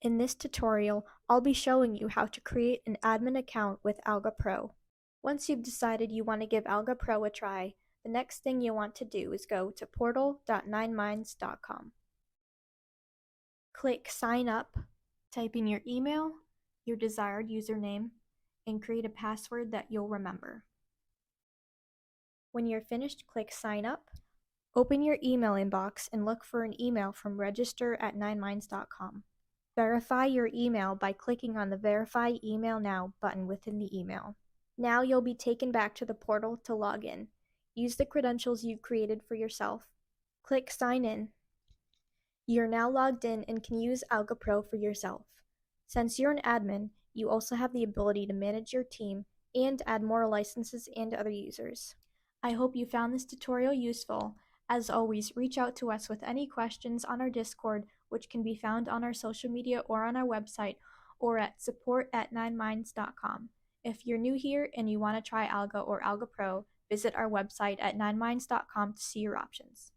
In this tutorial, I'll be showing you how to create an admin account with Alga Pro. Once you've decided you want to give Alga Pro a try, the next thing you want to do is go to portal.nineminds.com. Click Sign Up, type in your email, your desired username, and create a password that you'll remember. When you're finished, click Sign Up. Open your email inbox and look for an email from register@nineminds.com. Verify your email by clicking on the Verify Email Now button within the email. Now you'll be taken back to the portal to log in. Use the credentials you've created for yourself. Click Sign In. You're now logged in and can use Alga Pro for yourself. Since you're an admin, you also have the ability to manage your team and add more licenses and other users. I hope you found this tutorial useful. As always, reach out to us with any questions on our Discord, which can be found on our social media or on our website, or at support@nineminds.com. If you're new here and you want to try Alga or Alga Pro, visit our website at nineminds.com to see your options.